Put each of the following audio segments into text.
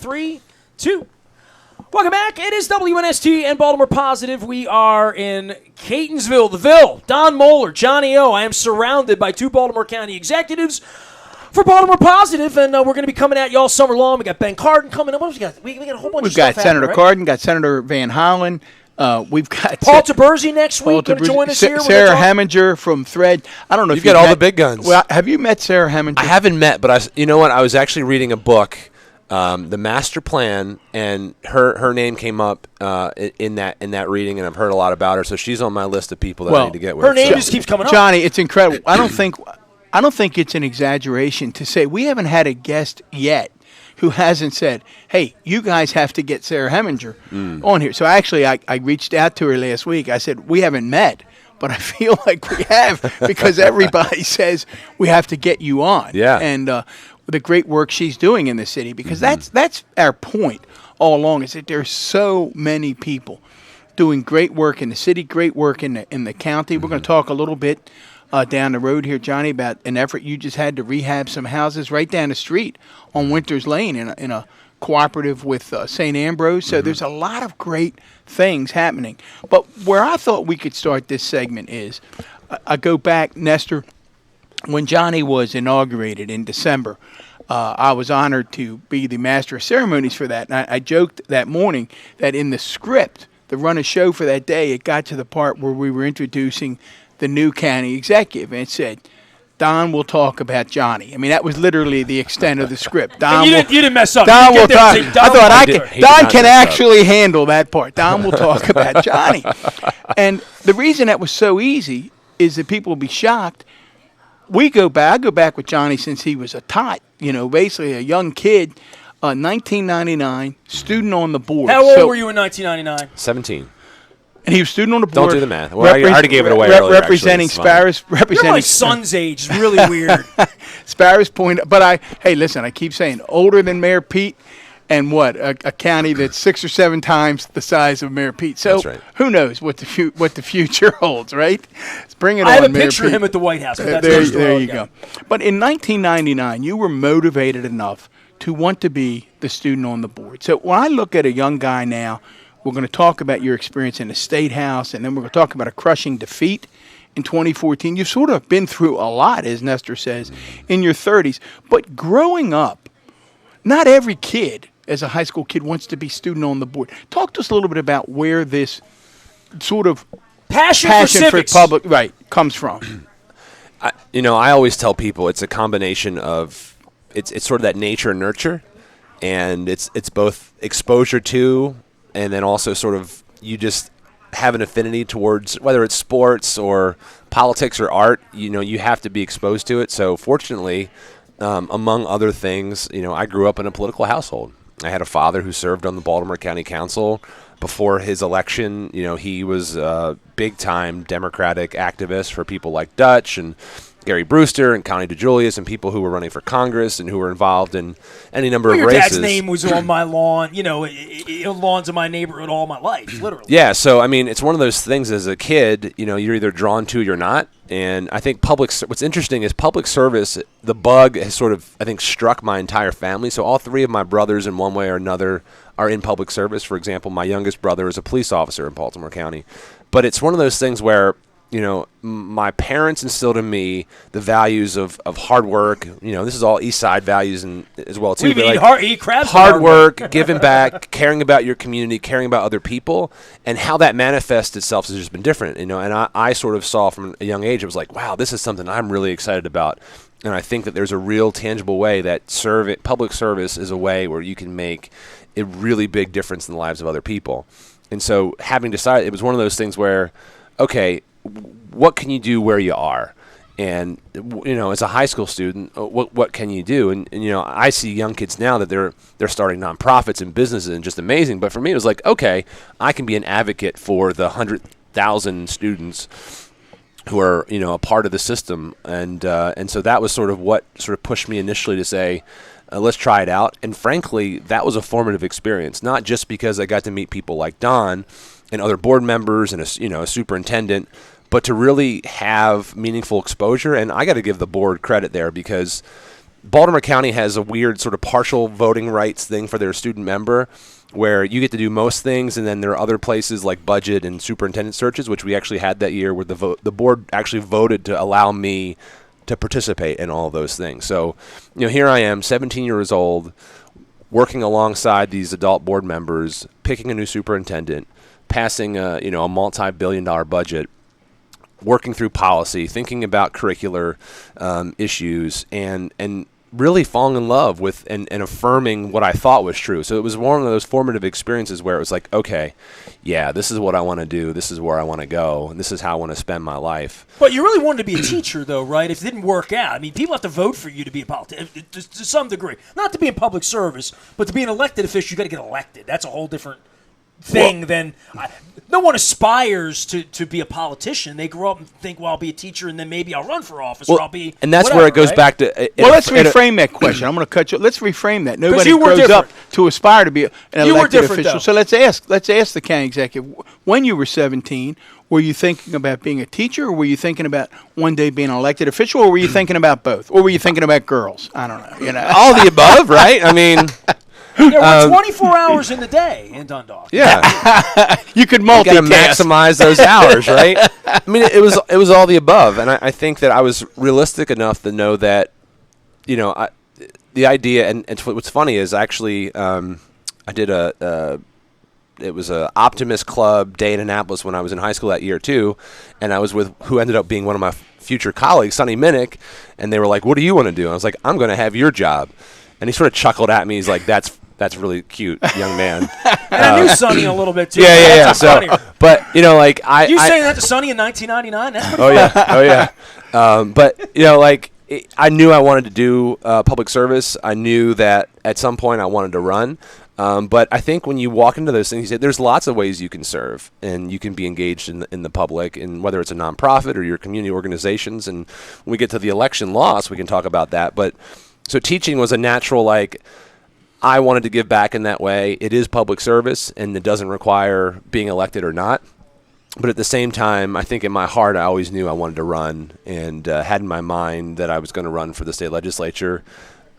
3, 2. Welcome back. It is WNST and Baltimore Positive. We are in Catonsville, the Ville. Don Mohler, Johnny O. I am surrounded by 2 Baltimore County executives for Baltimore Positive, and we're going to be coming at you all summer long. We got Ben Cardin coming up. What else we got? We got a whole bunch of stuff. We've got Senator Cardin, got Senator Van Hollen. We've got Paul Taberzi next week going to join us here. Sarah Heminger from Thread. I don't know if you've got all the big guns. Well, have you met Sarah Heminger? I haven't met, but you know what? I was actually reading a book, The Master Plan, and her name came up in that reading, and I've heard a lot about her. So she's on my list of people that I need to get with. Her name just keeps coming up. Johnny, it's incredible. I don't think it's an exaggeration to say we haven't had a guest yet who hasn't said, hey, you guys have to get Sarah Heminger on here. So actually, I reached out to her last week. I said, we haven't met, but I feel like we have because everybody says we have to get you on. Yeah. And the great work she's doing in the city, because that's our point all along, is that there's so many people doing great work in the city, great work in the county. We're going to talk a little bit down the road here, Johnny, about an effort you just had to rehab some houses right down the street on Winters Lane in a cooperative with St. Ambrose. So there's a lot of great things happening. But where I thought we could start this segment is, I go back, Nestor, when Johnny was inaugurated in December. I was honored to be the master of ceremonies for that. And I joked that morning that in the script, the run of show for that day, it got to the part where we were introducing the new county executive, and it said, Don will talk about Johnny. I mean, that was literally the extent of the script. Don you didn't mess up. Don will talk. I thought Don can actually handle that part. Don will talk about Johnny. And the reason that was so easy is that people will be shocked. I go back with Johnny since he was a tot, basically a young kid, 1999, student on the board. How old were you in 1999? 17. And he was student on the board. Don't do the math. Well, I already gave it away earlier. Representing Sparrows. You're my son's age. It's really weird. Sparrows Point. But listen, I keep saying older than Mayor Pete, and a county that's 6 or 7 times the size of Mayor Pete. So who knows what the future holds, right? Let's bring it on, I have a Mayor picture Pete. of him at the White House. But there you go. But in 1999, you were motivated enough to want to be the student on the board. So when I look at a young guy now, we're going to talk about your experience in the State House, and then we're going to talk about a crushing defeat in 2014. You've sort of been through a lot, as Nestor says, in your 30s. But growing up, not every kid, as a high school kid, wants to be student on the board. Talk to us a little bit about where this sort of passion for public comes from. I always tell people it's a combination of it's sort of that nature and nurture, and it's both exposure to, and then also sort of you just have an affinity towards whether it's sports or politics or art. You have to be exposed to it. So fortunately, among other things, I grew up in a political household. I had a father who served on the Baltimore County Council. Before his election, he was a big-time Democratic activist for people like Dutch and Gary Brewster and Connie DeJulius and people who were running for Congress and who were involved in any number of races. Your dad's name was on my lawn, lawns of my neighborhood all my life, literally. Yeah, so, it's one of those things as a kid, you're either drawn to or you're not. And I think what's interesting is public service, the bug has sort of, I think, struck my entire family. So all 3 of my brothers in one way or another are in public service. For example, my youngest brother is a police officer in Baltimore County. But it's one of those things where, my parents instilled in me the values of hard work. This is all East Side values and as well too. Eat crabs. Hard work, giving back, caring about your community, caring about other people, and how that manifests itself has just been different. And I sort of saw from a young age, it was like, wow, this is something I'm really excited about. And I think that there's a real tangible way that public service is a way where you can make a really big difference in the lives of other people. And so having decided, it was one of those things where, okay, what can you do where you are? And, as a high school student, what can you do? And I see young kids now that they're starting nonprofits and businesses and just amazing. But for me, it was like, okay, I can be an advocate for the 100,000 students who are, a part of the system. And so that was sort of what sort of pushed me initially to say, let's try it out. And frankly, that was a formative experience, not just because I got to meet people like Don and other board members and a superintendent, but to really have meaningful exposure. And I got to give the board credit there because, Baltimore County has a weird sort of partial voting rights thing for their student member, where you get to do most things, and then there are other places like budget and superintendent searches, which we actually had that year, where the board actually voted to allow me to participate in all of those things. So, here I am, 17 years old, working alongside these adult board members, picking a new superintendent, passing a multi-billion-dollar budget, working through policy, thinking about curricular issues, and really falling in love with and affirming what I thought was true. So it was one of those formative experiences where it was like, okay, yeah, this is what I want to do. This is where I want to go. And this is how I want to spend my life. But you really wanted to be a teacher, though, right? If it didn't work out. I mean, people have to vote for you to be a politician to some degree. Not to be in public service, but to be an elected official, you got to get elected. That's a whole different thing than no one aspires to be a politician. They grow up and think, well, I'll be a teacher, and then maybe I'll run for office, or I'll be and that's whatever, where it goes right? back to let's reframe that question. I'm going to cut you. Let's reframe that. Nobody you were grows up different. to aspire to be an You were elected different, official. though. So let's ask the county executive, when you were 17, were you thinking about being a teacher, or were you thinking about one day being an elected official, or were you thinking about both, or were you thinking about girls? I don't know. all the above, right? I mean, Yeah, we're 24 hours in the day in Dundalk. yeah. You could You got to multitask. maximize those hours, right? I mean, it was all the above, and I think that I was realistic enough to know that, the idea. And what's funny is actually, I did it was a Optimist Club day in Annapolis when I was in high school that year too, and I was with who ended up being one of my future colleagues, Sonny Minnick, and they were like, "What do you want to do?" And I was like, "I'm going to have your job," and he sort of chuckled at me. He's like, "That's really cute, young man." And I knew Sonny a little bit, too. Yeah. That's So, funnier. but You saying that to Sonny in 1999? That's pretty Oh yeah. But I knew I wanted to do public service. I knew that at some point I wanted to run. But I think when you walk into those things, there's lots of ways you can serve, and you can be engaged in the public, and whether it's a nonprofit or your community organizations. And when we get to the election loss, we can talk about that. But so teaching was a natural, I wanted to give back in that way. It is public service, and it doesn't require being elected or not. But at the same time, I think in my heart, I always knew I wanted to run, and had in my mind that I was going to run for the state legislature.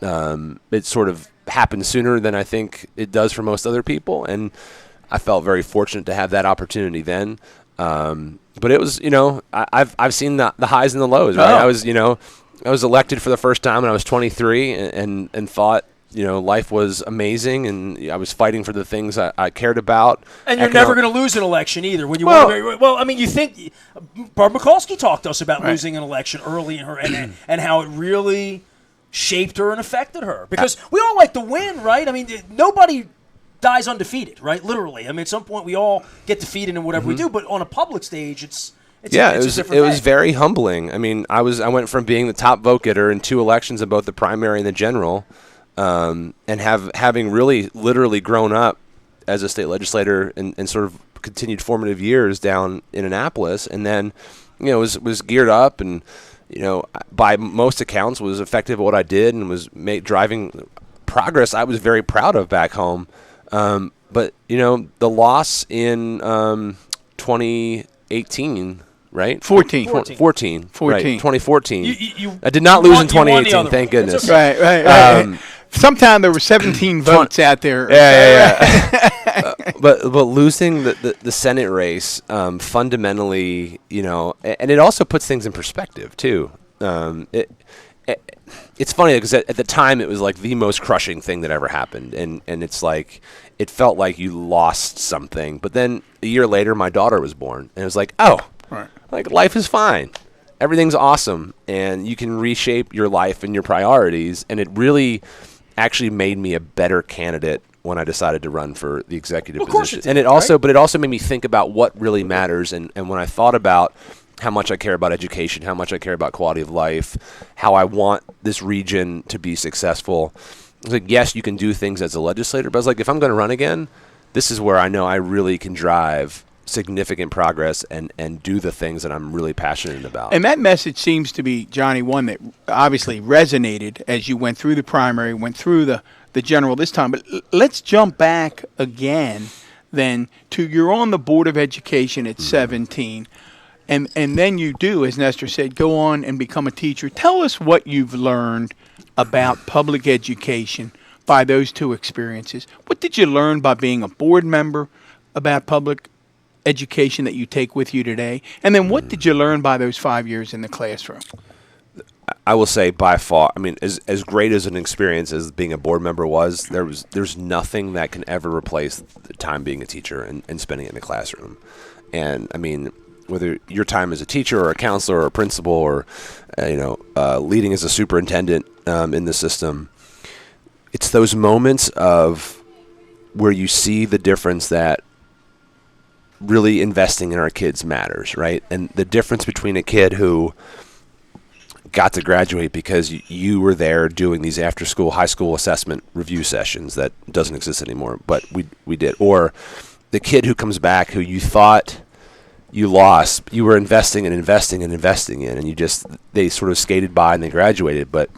It sort of happened sooner than I think it does for most other people, and I felt very fortunate to have that opportunity then. But it was, I've seen the highs and the lows. Right? Oh. I was elected for the first time when I was 23, and thought, life was amazing, and I was fighting for the things I cared about. And you're never going to lose an election either. When you you think Barb Mikulski talked to us about losing an election early in her, and how it really shaped her and affected her. Because we all like to win, right? I mean, nobody dies undefeated, right? Literally. I mean, at some point we all get defeated in whatever we do, but on a public stage, it's a different it was thing. very humbling. I mean, I went from being the top vote getter in 2 elections in both the primary and the general. And having really literally grown up as a state legislator and sort of continued formative years down in Annapolis, and then was geared up, and by most accounts was effective at what I did, and was driving progress I was very proud of back home. But the loss in 2018. Right? 14. 14. Right. 2014. I did not you lose won- in you won the 2018, other thank one. goodness. Right. Sometime there were 17 votes out there. Yeah. But losing the Senate race, fundamentally, and it also puts things in perspective too. It's funny because at the time it was like the most crushing thing that ever happened, and it's like it felt like you lost something. But then a year later, my daughter was born, and it was like, oh. Right. Like, life is fine. Everything's awesome. And you can reshape your life and your priorities. And it really actually made me a better candidate when I decided to run for the executive position. It did, and it also, but it also made me think about what really matters. And when I thought about how much I care about education, how much I care about quality of life, how I want this region to be successful, I was like, yes, you can do things as a legislator. But I was like, if I'm going to run again, this is where I know I really can drive significant progress and do the things that I'm really passionate about. And that message seems to be, Johnny, one that obviously resonated as you went through the primary, went through the general this time. But let's jump back again then to you're on the Board of Education at 17. And then you do, as Nestor said, go on and become a teacher. Tell us what you've learned about public education by those two experiences? What did you learn by being a board member about public education that you take with you today? And then what did you learn by those 5 years in the classroom? I will say by far, I mean, as great as an experience as being a board member was, there's nothing that can ever replace the time being a teacher and spending it in the classroom. And I mean, whether your time as a teacher or a counselor or a principal or leading as a superintendent in the system, it's those moments of where you see the difference that really investing in our kids matters, right? And the difference between a kid who got to graduate because you were there doing these after-school high school assessment review sessions that doesn't exist anymore, but we did. Or the kid who comes back who you thought you lost, you were investing in, and they sort of skated by and they graduated. But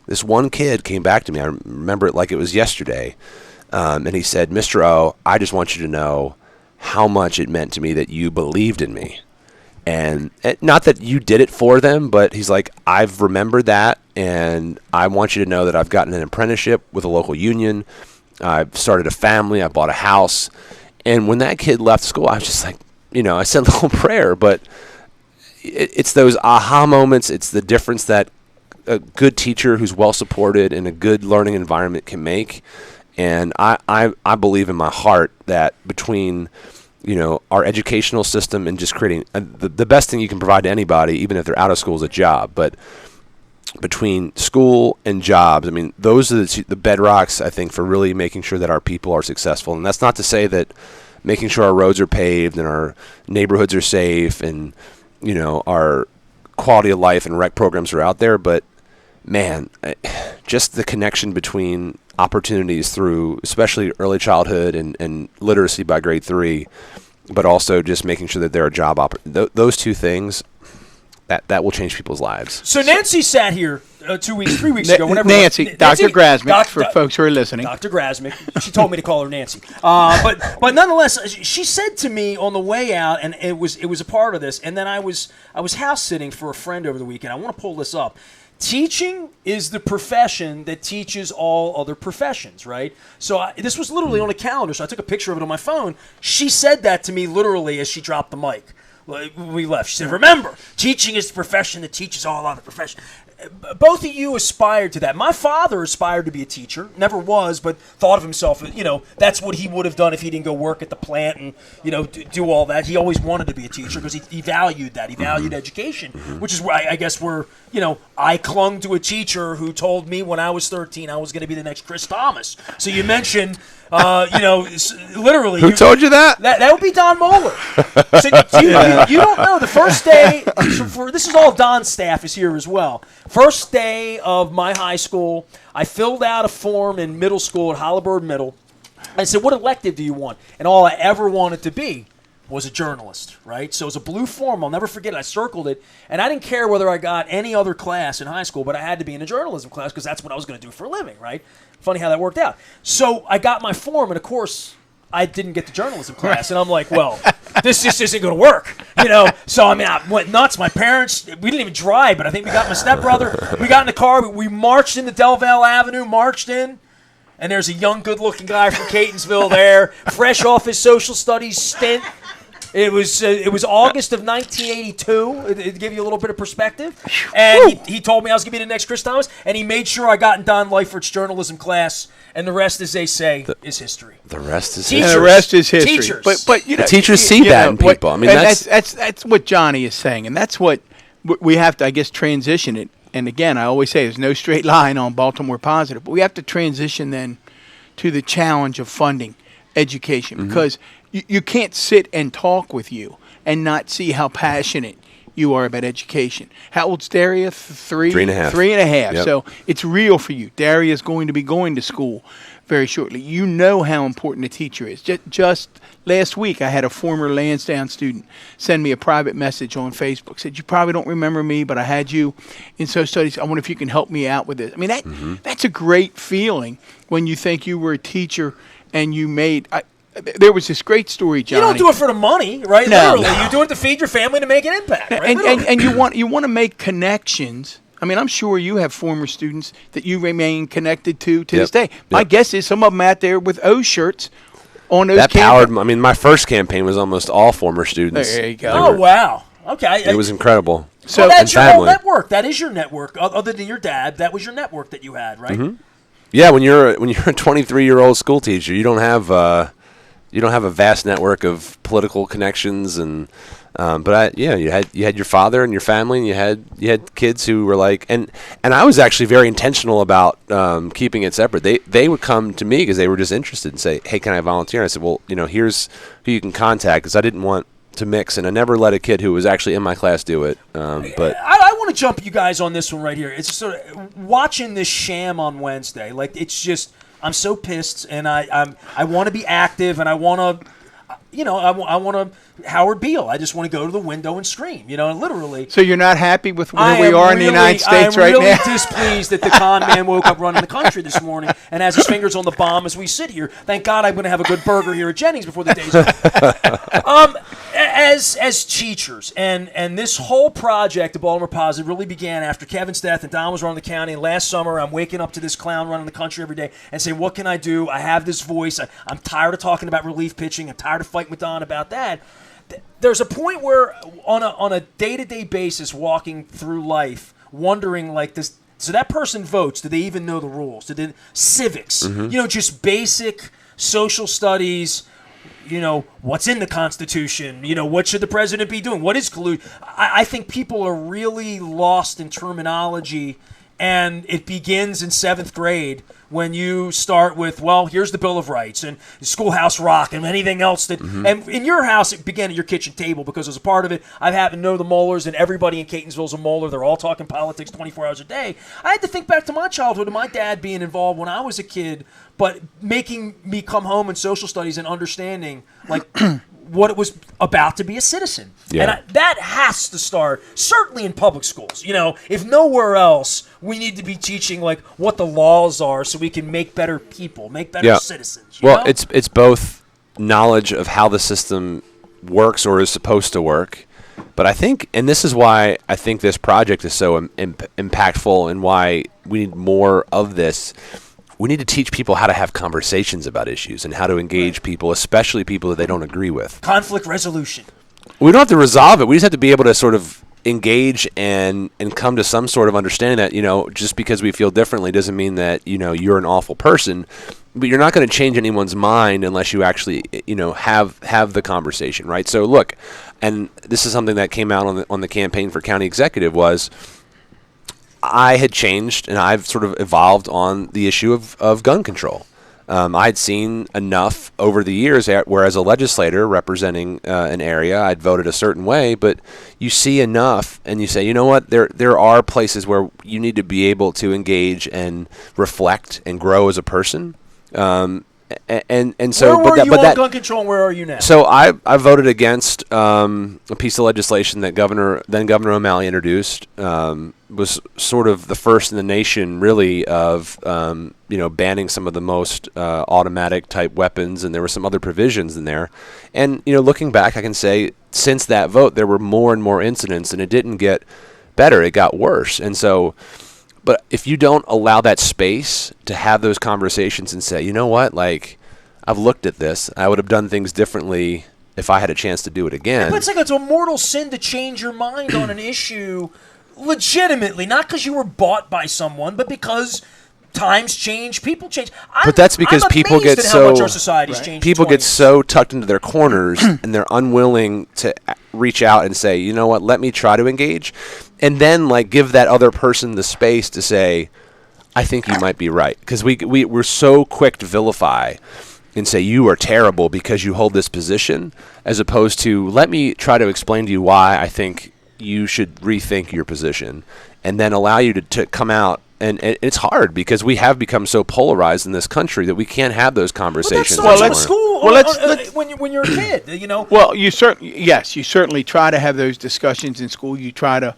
this one kid came back to me. I remember it like it was yesterday, and he said, "Mr. O, I just want you to know how much it meant to me that you believed in me." And not that you did it for them, but he's like, I've remembered that, and I want you to know that I've gotten an apprenticeship with a local union. I've started a family. I bought a house. And when that kid left school, I was just like, I said a little prayer, but it's those aha moments. It's the difference that a good teacher who's well supported in a good learning environment can make. And I believe in my heart that between our educational system and just creating the best thing you can provide to anybody, even if they're out of school, is a job. But between school and jobs, I mean, those are the bedrocks, I think, for really making sure that our people are successful. And that's not to say that making sure our roads are paved and our neighborhoods are safe and, our quality of life and rec programs are out there. But, man, just the connection between opportunities through especially early childhood and literacy by grade 3, but also just making sure that there are job those two things that will change people's lives. So Nancy sat here 3 weeks ago. Whenever Nancy, Dr. Grasmick, for folks who are listening. Dr. Grasmick. She told me to call her Nancy. But nonetheless, she said to me on the way out, and it was a part of this. And then I was house sitting for a friend over the weekend. I want to pull this up. Teaching is the profession that teaches all other professions, right? So this was literally on a calendar, so I took a picture of it on my phone. She said that to me literally as she dropped the mic. When we left, she said, "Remember, teaching is the profession that teaches all other professions." Both of you aspired to that. My father aspired to be a teacher, never was, but thought of himself, that's what he would have done if he didn't go work at the plant and, do all that. He always wanted to be a teacher because he valued that. He valued education, which is why I guess I clung to a teacher who told me when I was 13 I was going to be the next Chris Thomas. So you mentioned, literally. Who told you that? That would be Don Mohler. So you don't know. The first day, this is all Don's staff is here as well. First day of my high school, I filled out a form in middle school at Halliburton Middle. I said, "What elective do you want?" And all I ever wanted to be was a journalist, right? So it was a blue form. I'll never forget it. I circled it, and I didn't care whether I got any other class in high school, but I had to be in a journalism class because that's what I was going to do for a living, right? Funny how that worked out. So I got my form, and of course, I didn't get the journalism class, and I'm like, well, this just isn't going to work, So, I went nuts. My parents, we didn't even drive, but I think we got my stepbrother. We got in the car. We marched into Delvale Avenue, and there's a young, good-looking guy from Catonsville there, fresh off his social studies stint. It was August of 1982. It give you a little bit of perspective. And he told me I was going to be the next Chris Thomas, and he made sure I got in Don Leifert's journalism class. And the rest, as they say, is history. The rest is history. And the rest is history. Teachers. But the teachers see that in people. I mean, that's what Johnny is saying, and that's what we have to, I guess, transition it. And again, I always say there's no straight line on Baltimore Positive, but we have to transition then to the challenge of funding education because you can't sit and talk with you and not see how passionate you are about education. How old's Daria? 3.5. 3.5. Yep. So it's real for you. Daria is going to be going to school very shortly. You know how important a teacher is. Just last week, I had a former Lansdowne student send me a private message on Facebook. Said, "You probably don't remember me, but I had you in social studies. I wonder if you can help me out with this." I mean, that's a great feeling when you think you were a teacher and you made. There was this great story, Johnny. You don't do it for the money, right? No. Literally, you do it to feed your family to make an impact, right? And you want to make connections. I mean, I'm sure you have former students that you remain connected to this Yep. day. My Yep. guess is some of them out there with O shirts on those That campaigns. powered. I mean, my first campaign was almost all former students. There you go. Oh, wow. Okay. It was incredible. So Well, that's and your whole family. network. That is your network. Other than your dad, that was your network that you had, right? Mm-hmm. Yeah, when you're a 23-year-old school teacher, you don't have a vast network of political connections, and you had your father and your family, and you had kids who were like, and I was actually very intentional about keeping it separate. They would come to me because they were just interested and say, hey, can I volunteer? And I said, well, here's who you can contact, because I didn't want to mix, and I never let a kid who was actually in my class do it. But I want to jump you guys on this one right here. It's sort of watching this sham on Wednesday. Like, it's just, I'm so pissed, and I want to be active, and I want to, I want to Howard Beale. I just want to go to the window and scream, literally. So you're not happy with where we are in the United States right now? I am really displeased that the con man woke up running the country this morning and has his fingers on the bomb as we sit here. Thank God I'm going to have a good burger here at Jennings before the day's over. As teachers, and this whole project, the Baltimore Positive, really began after Kevin's death and Don was running the county. And last summer, I'm waking up to this clown running the country every day and saying, what can I do? I have this voice. I'm tired of talking about relief pitching. I'm tired of fighting with Don about that. There's a point where on a day-to-day basis walking through life, wondering like this, so that person votes, do they even know the rules? Civics, just basic social studies, what's in the Constitution, what should the president be doing? What is collusion? I think people are really lost in terminology, and it begins in 7th grade when you start with, well, here's the Bill of Rights and Schoolhouse Rock and anything else that, and in your house, it began at your kitchen table because as a part of it, I've happened to know the Mohlers, and everybody in Catonsville's a Mohler. They're all talking politics 24 hours a day. I had to think back to my childhood and my dad being involved when I was a kid, but making me come home in social studies and understanding, like, what it was about to be a citizen. Yeah. And that has to start, certainly in public schools. If nowhere else, we need to be teaching, like, what the laws are so we can make better people, make better citizens. You know? It's both knowledge of how the system works or is supposed to work. But I think, and this is why I think this project is so impactful and why we need more of this. We need to teach people how to have conversations about issues and how to engage people, especially people that they don't agree with. Conflict resolution. We don't have to resolve it. We just have to be able to sort of engage and come to some sort of understanding that, just because we feel differently doesn't mean that, you're an awful person. But you're not going to change anyone's mind unless you actually, have the conversation, right? So look, and this is something that came out on the campaign for county executive was I had changed and I've sort of evolved on the issue of gun control. I'd seen enough over the years where as a legislator representing an area, I'd voted a certain way, but you see enough and you say, you know what, there are places where you need to be able to engage and reflect and grow as a person. And so, where were you on gun control, and where are you now? So I voted against a piece of legislation that then Governor O'Malley introduced. Was sort of the first in the nation, really, of banning some of the most automatic type weapons, and there were some other provisions in there. And looking back, I can say since that vote, there were more and more incidents, and it didn't get better; it got worse. And so. But if you don't allow that space to have those conversations and say, you know what, like, I've looked at this, I would have done things differently if I had a chance to do it again. But it's a mortal sin to change your mind on an issue legitimately, not because you were bought by someone, but because times change, people change. But that's because people get at so how much our society's changed. People in 20 get years. so tucked into their corners and they're unwilling to reach out and say, you know what, let me try to engage, and then like give that other person the space to say, I think you might be right, because we're so quick to vilify and say you are terrible because you hold this position, as opposed to let me try to explain to you why I think you should rethink your position, and then allow you to come out. And it's hard because we have become so polarized in this country that we can't have those conversations. But that anymore. starts with school. let's when you're a kid, Well, you certainly try to have those discussions in school. You try to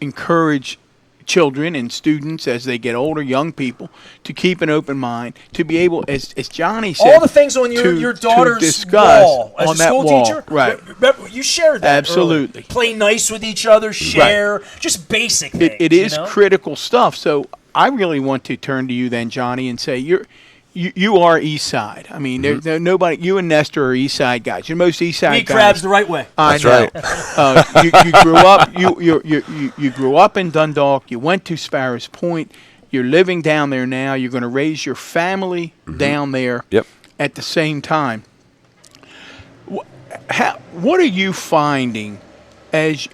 encourage children and students as they get older, young people, to keep an open mind, to be able, as Johnny said, all the things on your daughter's discuss wall as on a that school wall. teacher. Right. Remember, you shared that. Absolutely. Earlier. Play nice with each other, share, just basic things. It is you know? critical stuff. So I really want to turn to you then, Johnny, and say you are East Side. I mean, there's nobody. You and Nestor are East Side guys. You're most East Side Eat guys. crabs the right way. That's I know. right. You grew up. You grew up in Dundalk. You went to Sparrows Point. You're living down there now. You're going to raise your family down there. Yep. At the same time, what are you finding? As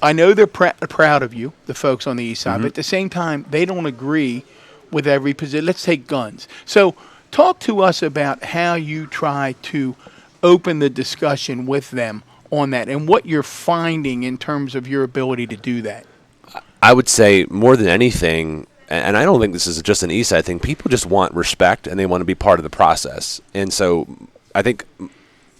I know they're proud of you, the folks on the East Side, but at the same time, they don't agree with every position. Let's take guns. So talk to us about how you try to open the discussion with them on that and what you're finding in terms of your ability to do that. I would say more than anything, and I don't think this is just an East Side thing, people just want respect and they want to be part of the process. And so I think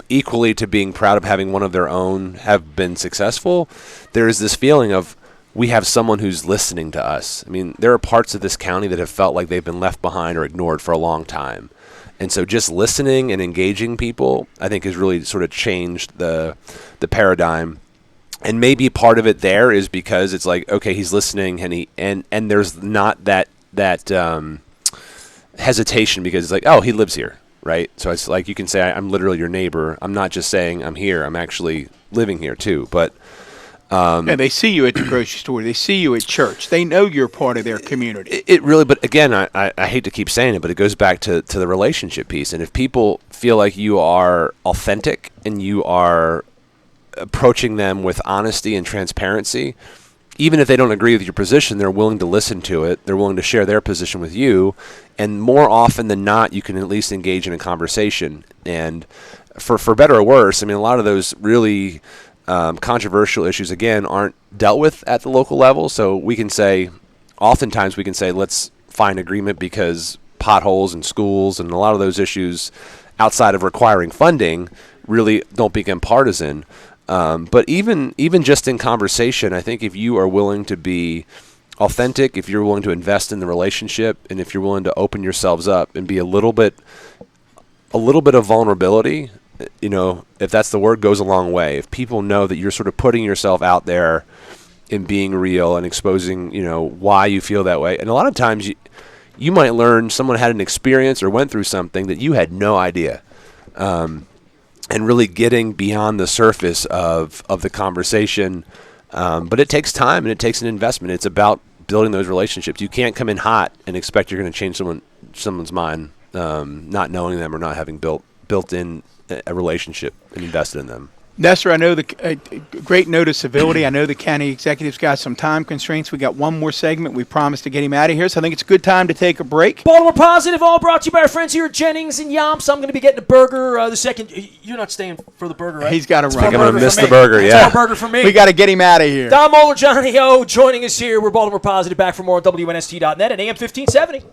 equally to being proud of having one of their own have been successful, there is this feeling of we have someone who's listening to us. I mean, there are parts of this county that have felt like they've been left behind or ignored for a long time. And so just listening and engaging people, I think, has really sort of changed the paradigm. And maybe part of it there is because it's like, okay, he's listening and there's not that hesitation because it's like, oh, he lives here, right? So it's like you can say, I'm literally your neighbor. I'm not just saying I'm here. I'm actually living here too. But they see you at the grocery store. They see you at church. They know you're part of their community. It really, but again, I hate to keep saying it, but it goes back to the relationship piece. And if people feel like you are authentic and you are approaching them with honesty and transparency, even if they don't agree with your position, they're willing to listen to it. They're willing to share their position with you. And more often than not, you can at least engage in a conversation. And for better or worse, I mean, a lot of those really controversial issues, again, aren't dealt with at the local level. So we can say, oftentimes we can say, let's find agreement because potholes in schools and a lot of those issues outside of requiring funding really don't become partisan. But even just in conversation, I think if you are willing to be authentic, if you're willing to invest in the relationship, and if you're willing to open yourselves up and be a little bit of vulnerability, you know, if that's the word, goes a long way. If people know that you're sort of putting yourself out there and being real and exposing, you know, why you feel that way. And a lot of times you might learn someone had an experience or went through something that you had no idea. And really getting beyond the surface of the conversation. But it takes time and it takes an investment. It's about building those relationships. You can't come in hot and expect you're going to change someone's mind, not knowing them or not having built in a relationship and invested in them. Nestor, I know the great note of civility. I know the county executive's got some time constraints. We got one more segment. We promised to get him out of here, so I think it's a good time to take a break. Baltimore Positive, all brought to you by our friends here at Jennings and Yomps. I'm going to be getting a burger the second. You're not staying for the burger, right? He's got to run. I'm going to miss for the me. burger, It's yeah. our burger for me. We got to get him out of here. Don Mohler, Johnny O, joining us here. We're Baltimore Positive, back for more on WNST.net at AM 1570.